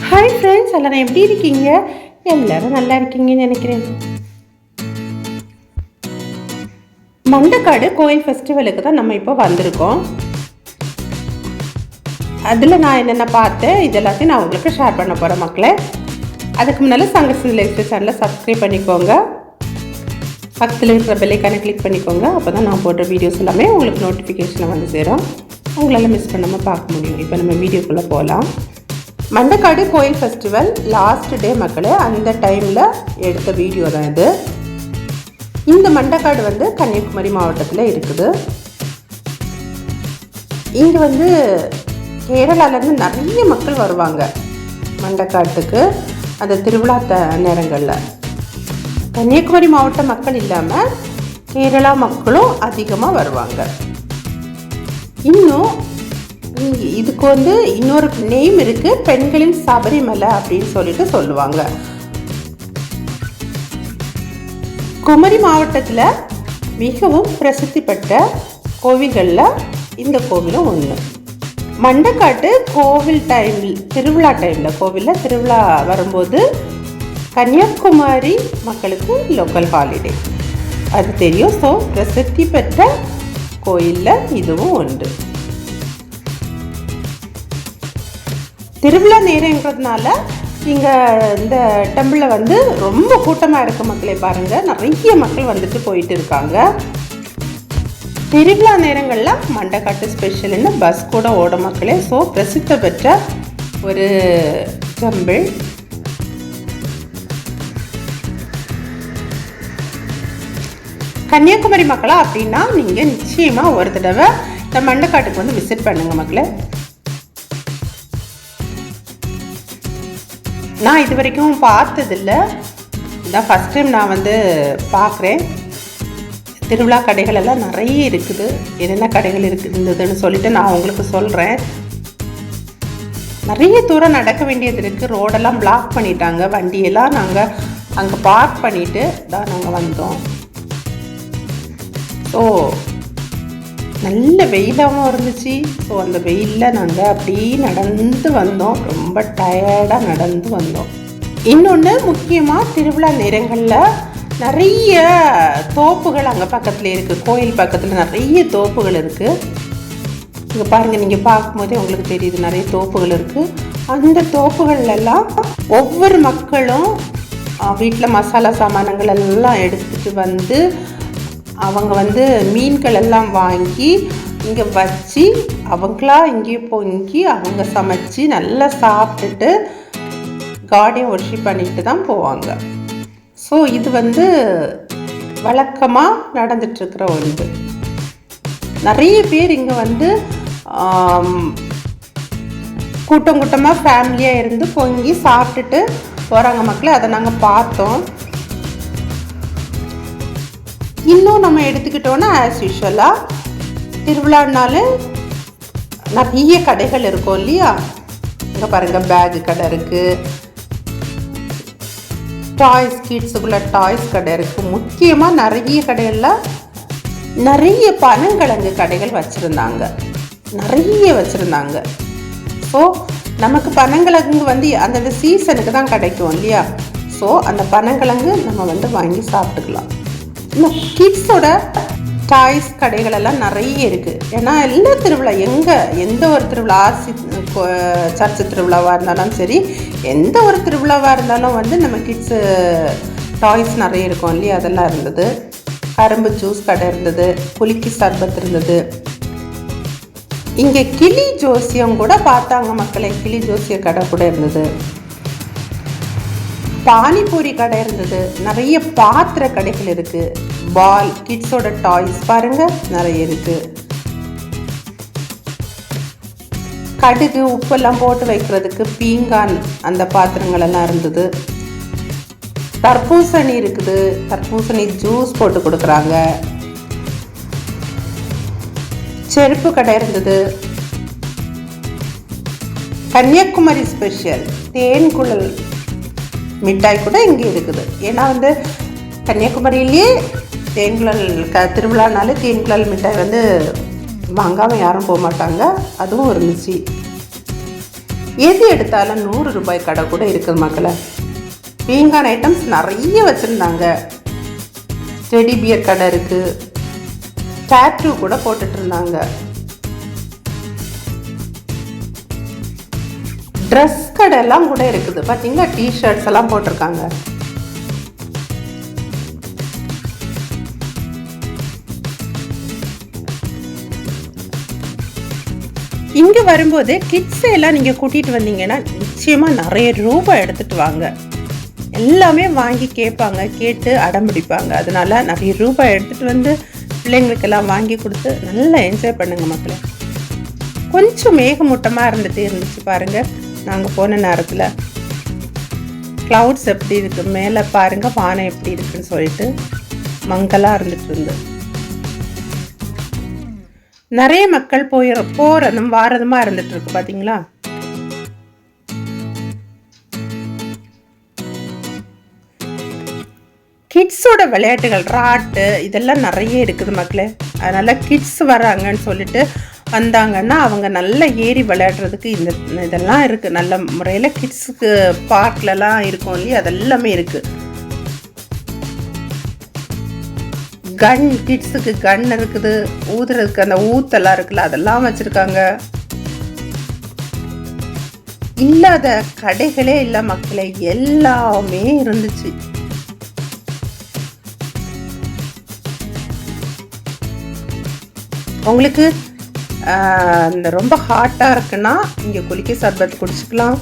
Hi friends, எல்லாரும் எப்படி இருக்கீங்க? எல்லாரும் நல்லா இருக்கீங்கன்னு நினைக்கிறேன். மண்டக்காடு கோயில் ஃபெஸ்டிவலுக்கு தான் நம்ம இப்போ வந்திருக்கோம். அதில் நான் என்னென்ன பார்த்தேன் இது எல்லாத்தையும் நான் உங்களுக்கு ஷேர் பண்ண போகிறேன் மக்களே. அதுக்கு முன்னால் சங்கஸ் லைஃப் சேனலை சப்ஸ்கிரைப் பண்ணிக்கோங்க. பக்கத்தில் இருக்கிற பெல்லைக்கான கிளிக் பண்ணிக்கோங்க. அப்போ தான் நான் போடுற வீடியோஸ் எல்லாமே உங்களுக்கு நோட்டிஃபிகேஷனில் வந்து சேரும். உங்களால் மிஸ் பண்ணாமல் பார்க்க முடியும். இப்போ நம்ம வீடியோக்குள்ளே போகலாம். மண்டக்காடு கோயில் ஃபெஸ்டிவல் லாஸ்ட் டே மக்களே, அந்த டைமில் எடுத்த வீடியோ தான் இது. இந்த மண்டக்காடு வந்து கன்னியாகுமரி மாவட்டத்தில் இருக்குது. இங்கே வந்து கேரளாவிலேருந்து நிறைய மக்கள் வருவாங்க மண்டக்காட்டுக்கு அந்த திருவிழா நேரங்களில். கன்னியாகுமரி மாவட்ட மக்கள் இல்லாமல் கேரளா மக்களும் அதிகமாக வருவாங்க. இன்னும் இதுக்கு வந்து இன்னொரு நேம் இருக்குது, பெண்களின் சபரிமலை அப்படின்னு சொல்லிட்டு சொல்லுவாங்க. குமரி மாவட்டத்தில் மிகவும் பிரசித்தி பெற்ற கோவில்களில் இந்த கோவிலும் ஒன்று. மண்டக்காட்டு கோவில் டைமில் திருவிழா டைமில் கோவிலில் திருவிழா வரும்போது கன்னியாகுமரி மக்களுக்கு லோக்கல் ஹாலிடே அது தெரியும். ஸோ பிரசித்தி பெற்ற கோயிலில் இதுவும் ஒன்று. திருவிழா நேரங்கிறதுனால இங்கே இந்த டெம்பிளில் வந்து ரொம்ப கூட்டமாக இருக்க மக்களே பாருங்கள். நிறைய மக்கள் வந்துட்டு போயிட்டு இருக்காங்க. திருவிழா நேரங்களில் மண்டக்காட்டு ஸ்பெஷல்னு பஸ் கூட ஓட மக்களே. ஸோ பிரசித்தி பெற்ற ஒரு டெம்பிள். கன்னியாகுமரி மக்களா அப்படின்னா நீங்கள் நிச்சயமாக ஒரு தடவை இந்த மண்டக்காட்டுக்கு வந்து விசிட் பண்ணுங்கள் மக்களே. நான் இது வரைக்கும் பார்த்ததில்லை, இதான் ஃபஸ்ட் டைம் நான் வந்து பார்க்குறேன். திருவிழா கடைகள் எல்லாம் நிறைய இருக்குது. என்னென்ன கடைகள் இருந்ததுன்னு சொல்லிட்டு நான் உங்களுக்கு சொல்கிறேன். நிறைய தூரம் நடக்க வேண்டியது இருக்குது. ரோடெல்லாம் பிளாக் பண்ணிட்டாங்க. வண்டியெல்லாம் நாங்கள் அங்கே பார்க் பண்ணிவிட்டு தான் நாங்கள் வந்தோம். ஸோ நல்ல வெயிலாகவும் இருந்துச்சு. ஸோ அந்த வெயிலில் நாங்கள் அப்படியே நடந்து வந்தோம். ரொம்ப டயர்டாக நடந்து வந்தோம். இன்னொன்று முக்கியமாக திருவிழா நேரங்களில் நிறைய தோப்புகள் அங்கே பக்கத்தில் இருக்குது. கோயில் பக்கத்தில் நிறைய தோப்புகள் இருக்குது. இங்கே பாருங்கள், நீங்கள் பார்க்கும்போதே உங்களுக்கு தெரியுது நிறைய தோப்புகள் இருக்குது. அந்த தோப்புகள்லாம் ஒவ்வொரு மக்களும் வீட்டில் மசாலா சாமானங்கள் எல்லாம் எடுத்துகிட்டு வந்து அவங்க வந்து மீன்கள் எல்லாம் வாங்கி இங்கே வச்சு அவங்களா இங்கேயே பொங்கி அவங்க சமைச்சு நல்லா சாப்பிட்டுட்டு காடியை ஒர்ஷிப் பண்ணிட்டு தான் போவாங்க. ஸோ இது வந்து வழக்கமாக நடந்துட்டுருக்கிற ஒன்று. நிறைய பேர் இங்கே வந்து கூட்டம் கூட்டமாக ஃபேமிலியாக இருந்து பொங்கி சாப்பிட்டுட்டு போகிறாங்க மக்களே. அதை நாங்கள் பார்த்தோம். இன்னும் நம்ம எடுத்துக்கிட்டோன்னா ஆஸ் யூஷுவலாக திருவிழானாலே நிறைய கடைகள் இருக்கும் இல்லையா. இங்கே பாருங்கள், பேகு கடை இருக்குது, டாய்ஸ் கிட்ஸுக்குள்ள டாய்ஸ் கடை இருக்குது. முக்கியமாக நிறைய கடைகளில் நிறைய பனங்கிழங்கு கடைகள் வச்சுருந்தாங்க, நிறைய வச்சுருந்தாங்க. ஸோ நமக்கு பனங்கிழங்கு வந்து அந்தந்த சீசனுக்கு தான் கிடைக்கும் இல்லையா. ஸோ அந்த பனங்கிழங்கு நம்ம வந்து வாங்கி சாப்பிட்டுக்கலாம். இன்னும் கிட்ஸோட டாய்ஸ் கடைகளெல்லாம் நிறைய இருக்குது. ஏன்னா எல்லா திருவிழா எந்த ஒரு திருவிழா, சர்ச்சு திருவிழாவாக இருந்தாலும் சரி, எந்த ஒரு திருவிழாவாக இருந்தாலும் வந்து நம்ம கிட்ஸு டாய்ஸ் நிறைய இருக்கும் இல்லையா. அதெல்லாம் இருந்தது. கரும்பு ஜூஸ் கடை இருந்தது, புளிக்கி சர்பத் இருந்தது. இங்கே கிளி ஜோசியம் கூட பார்த்தாங்க மக்களே. கிளி ஜோசிய கடை கூட இருந்தது. பானிபூரி கடை இருந்தது. நிறைய பாத்திர கடைகள் இருக்குது. பால் கிட்ஸோட டாய்ஸ் பாருங்கள் நிறைய இருக்குது. கடுகு உப்பெல்லாம் போட்டு வைக்கிறதுக்கு பீங்கான் அந்த பாத்திரங்கள் எல்லாம் இருந்தது. தர்பூசணி இருக்குது, தர்பூசணி ஜூஸ் போட்டு கொடுக்குறாங்க. செருப்பு கடை இருந்தது. கன்னியாகுமரி ஸ்பெஷல் தேன்குழல் மிட்டாய் கூட இங்கே இருக்குது. ஏன்னா வந்து கன்னியாகுமரியிலேயே தேன்குழல் திருவிழானாலே தேன்குழல் மிட்டாய் வந்து வாங்காமல் யாரும் போக மாட்டாங்க. அதுவும் இருந்துச்சு. எது எடுத்தாலும் 100 ரூபாய் கடை கூட இருக்குது மக்களை. பீங்கான் ஐட்டம்ஸ் நிறைய வச்சுருந்தாங்க. டெடி பியர் கடை இருக்குது, டாட்டூ கூட போட்டுட்டு இருந்தாங்க. ட்ரெஸ் கடை எல்லாம் கூட இருக்குது பார்த்தீங்களா, டிஷர்ட்ஸ் எல்லாம் போட்டிருக்காங்க. இங்கே வரும்போது கிட்ஸை எல்லாம் நீங்கள் கூட்டிகிட்டு வந்தீங்கன்னா நிச்சயமாக நிறைய ரூபாய் எடுத்துகிட்டு வாங்க. எல்லாமே வாங்கி கேட்பாங்க, கேட்டு அடம்பிடிப்பாங்க. அதனால நிறைய ரூபாய் எடுத்துகிட்டு வந்து பிள்ளைங்களுக்கெல்லாம் வாங்கி கொடுத்து நல்லா என்ஜாய் பண்ணுங்கள் மக்களே. கொஞ்சம் மேகமூட்டமாக இருந்துச்சு பாருங்கள். நாங்கள் போன நேரத்தில் க்ளவுட்ஸ் எப்படி இருக்குது, மேலே பாருங்கள் வானம் எப்படி இருக்குன்னு சொல்லிட்டு மங்கலாக இருந்துட்டு நிறைய மக்கள் போகிறதும் வாரதுமா இருந்துட்டு இருக்கு பார்த்தீங்களா. கிட்ஸோட விளையாட்டுகள், ராட்டு இதெல்லாம் நிறைய இருக்குது மக்களே. அதனால கிட்ஸ் வராங்கன்னு சொல்லிட்டு வந்தாங்கன்னா அவங்க நல்லா ஏறி விளையாடுறதுக்கு இதெல்லாம் இருக்குது. நல்ல முறையில் கிட்ஸுக்கு பார்க்லலாம் இருக்கும் இல்லையா, அதெல்லாமே இருக்குது. கன், கிட்ஸுக்கு கன் இருக்குது, ஊதுறதுக்கு அந்த ஊத்தெல்லாம் இருக்குல்ல அதெல்லாம் வச்சுருக்காங்க. இல்லாத கடைகளே இல்லை மக்களே, எல்லாமே இருந்துச்சு. உங்களுக்கு இந்த ரொம்ப ஹாட்டாக இருக்குன்னா இங்கே குளிக்க சர்பத் குடிச்சுக்கலாம்.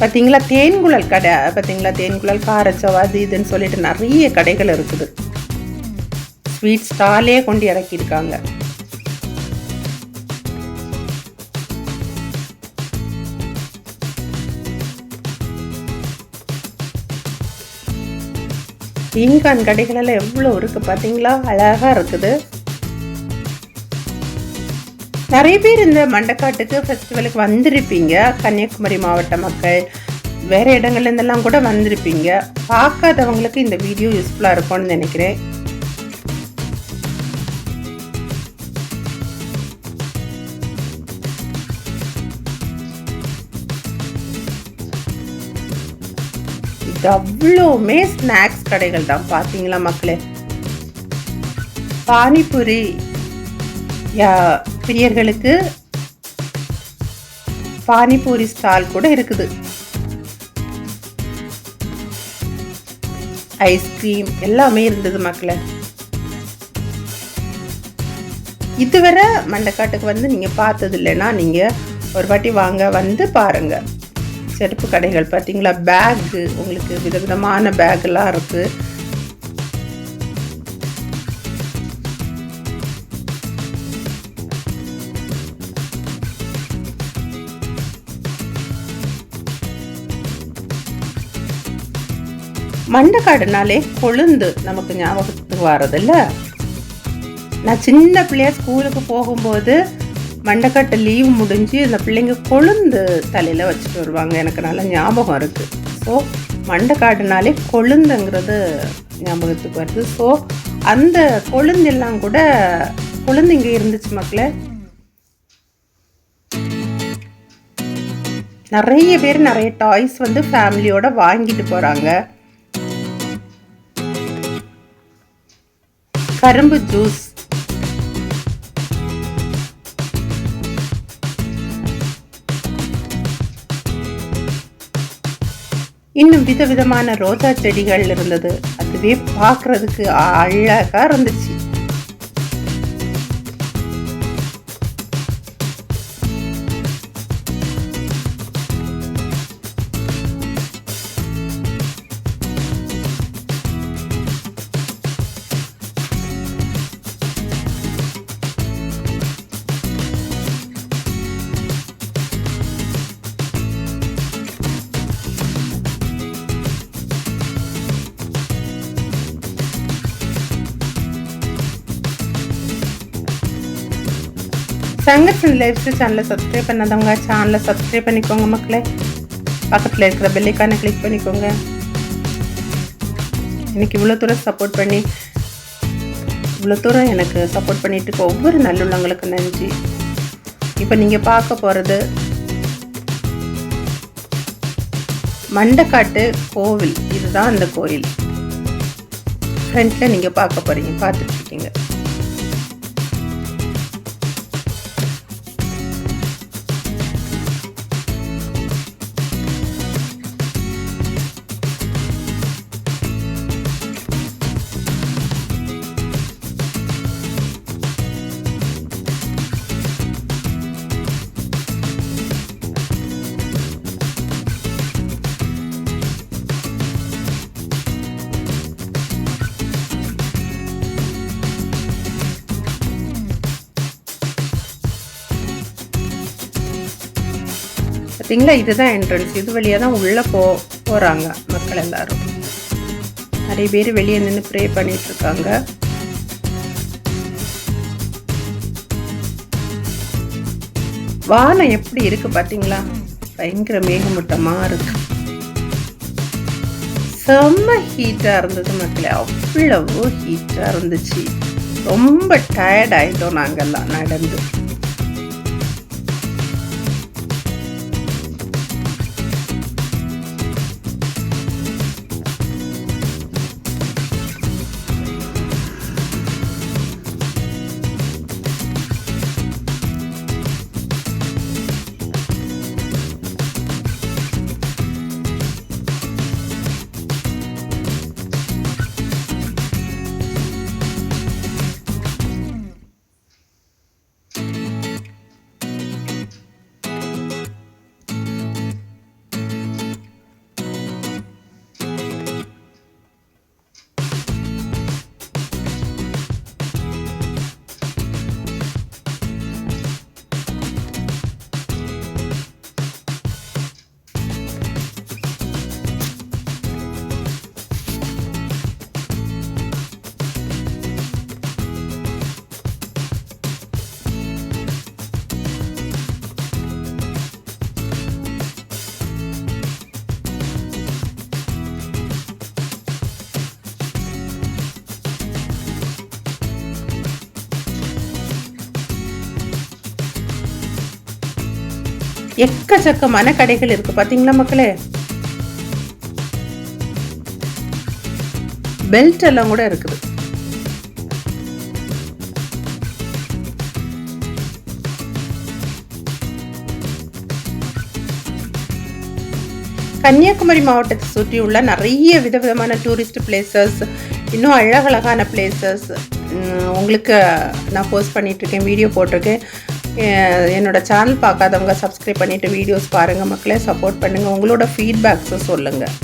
பார்த்தீங்களா தேன்குழல் கடை, பார்த்தீங்களா தேன்குழல், காரச்சவா, அது இதுன்னு சொல்லிட்டு நிறைய கடைகள் இருக்குது. ஸ்வீட் ஸ்டாலே கொண்டு இறக்கியிருக்காங்க. பீங்கான் கடைகளெல்லாம் எவ்வளோ இருக்குது பார்த்தீங்களா, அழகாக இருக்குது. நிறைய பேர் இந்த மண்டக்காட்டுக்கு ஃபெஸ்டிவலுக்கு வந்திருப்பீங்க. கன்னியாகுமரி மாவட்ட மக்கள், வேறு இடங்கள்லேருந்தெல்லாம் கூட வந்திருப்பீங்க. பார்க்காதவங்களுக்கு இந்த வீடியோ யூஸ்ஃபுல்லாக இருக்கும்னு நினைக்கிறேன். இது அவ்வளோமே ஸ்நாக்ஸ் கடைகள் தான் பார்த்தீங்களா மக்களே. பானிபூரி பிரியர்களுக்கு பானிபூரி ஸ்டால் கூட இருக்குது. ஐஸ்கிரீம் எல்லாமே இருந்தது மக்களே. இதுவரை மண்டக்காட்டுக்கு வந்து நீங்கள் பார்த்தது இல்லைன்னா நீங்கள் ஒரு வாட்டி வாங்க, வந்து பாருங்க. செருப்பு கடைகள் பார்த்தீங்களா, பேக்கு, உங்களுக்கு விதவிதமான பேக்கெல்லாம் இருக்குது. மண்டக்காடுனாலே கொழுந்து நமக்கு ஞாபகத்துக்கு வர்றதில்ல. நான் சின்ன பிள்ளையா ஸ்கூலுக்கு போகும்போது மண்டக்காட்டு லீவ் முடிஞ்சு இந்த பிள்ளைங்க கொழுந்து தலையில் வச்சுட்டு வருவாங்க. எனக்கு நல்ல ஞாபகம் இருக்குது. ஸோ மண்டக்காடுனாலே கொழுந்துங்கிறது ஞாபகத்துக்கு வருது. ஸோ அந்த கொழுந்தெல்லாம் கூட கொழுந்து இங்கே இருந்துச்சு மக்களே. நிறைய பேர் நிறைய டாய்ஸ் வந்து ஃபேமிலியோட வாங்கிட்டு போகிறாங்க. கரும்பு ஜூஸ், இன்னும் விதவிதமான ரோஜா செடிகள் இருந்தது. அதுவே பார்க்கறதுக்கு அழகா இருந்துச்சு. சங்கர்ஸ் லைஃப் ஸ்டைல் சேனலை சப்ஸ்கிரைப் பண்ணாதவங்க சேனலை சப்ஸ்கிரைப் பண்ணிக்கோங்க மக்களே. பக்கத்தில் இருக்கிற பெல் ஐக்கானை கிளிக் பண்ணிக்கோங்க. எனக்கு இவ்வளோ தூரம் சப்போர்ட் பண்ணி இவ்வளோ தூரம் எனக்கு சப்போர்ட் பண்ணிட்டு இருக்க ஒவ்வொரு நல்லுள்ளவங்களுக்கு நன்றி. இப்போ நீங்கள் பார்க்க போகிறது மண்டக்காட்டு கோவில். இதுதான் அந்த கோயில். ஃப்ரண்ட்டில் நீங்கள் பார்க்க போகிறீங்க, பார்த்துட்ருக்கீங்க. பார்த்தீங்களா, இதுதான் என்ட்ரன்ஸ். இது வழியாக தான் உள்ளே போகிறாங்க மக்கள் எல்லாரும். நிறைய பேர் வெளியே நின்று ப்ரே பண்ணிகிட்ருக்காங்க. வானம் எப்படி இருக்குது பார்த்தீங்களா, பயங்கர மேகமூட்டமாக இருக்கு. செம்ம ஹீட்டாக இருந்தது மக்களே, அவ்வளவு ஹீட்டாக இருந்துச்சு. ரொம்ப டயர்ட் ஆகிட்டோம் நாங்கள்லாம் நடந்து. எக்கச்சக்கமான கடைகள் இருக்கு பாத்தீங்களா மக்களே. பெல்ட் எல்லாம் கூட இருக்குது. கன்னியாகுமரி மாவட்டத்தை சுற்றியுள்ள நிறைய விதவிதமான டூரிஸ்ட் பிளேசஸ், இன்னும் அழகழகான பிளேசஸ் உங்களுக்கு நான் போஸ்ட் பண்ணிகிட்ருக்கேன், வீடியோ போட்டிருக்கேன். என்னோடய சேனல் பார்க்காதவங்க சப்ஸ்கிரைப் பண்ணிவிட்டு வீடியோஸ் பாருங்கள் மக்களே, சப்போர்ட் பண்ணுங்கள், உங்களோட ஃபீட்பேக்ஸை சொல்லுங்கள்.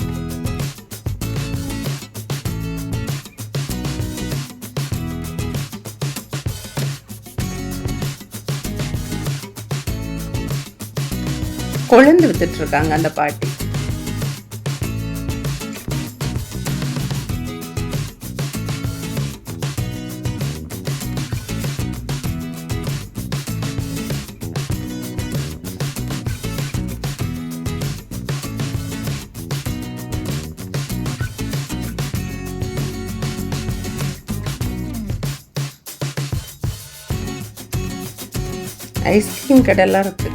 கொழுந்து வித்துட்ருக்காங்க அந்த பாட்டி. ஐஸ்கிரீம் கடையெல்லாம் இருக்கு.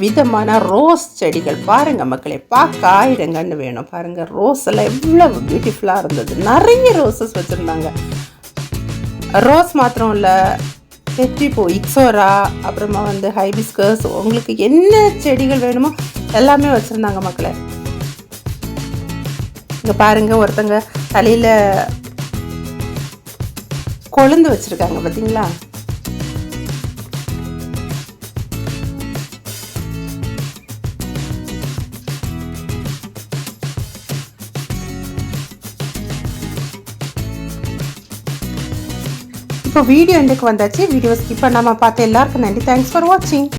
விதமான ரோஸ் செடிகள் பாருங்கள் மக்களே, பார்க்க 1000 கன்று வேணும். பாருங்கள் ரோஸ் எல்லாம் எவ்வளோ பியூட்டிஃபுல்லாக இருந்தது. நிறைய ரோசஸ் வச்சுருந்தாங்க. ரோஸ் மாத்திரம் இல்லை, பெட்ரிபோ, இக்ஸோரா, அப்புறமா ஹைபிஸ்கஸ், உங்களுக்கு என்ன செடிகள் வேணுமோ எல்லாமே வச்சுருந்தாங்க மக்களே. இங்கே பாருங்கள், ஒருத்தங்க தலையில் கொழுந்து வச்சுருக்காங்க பார்த்தீங்களா. இப்போ வீடியோ எண்டுக்கு வந்தாச்சு. வீடியோ ஸ்கிப் பண்ணாமல் பார்த்து எல்லாருக்கும் நன்றி. தேங்க்ஸ் ஃபார் வாட்சிங்.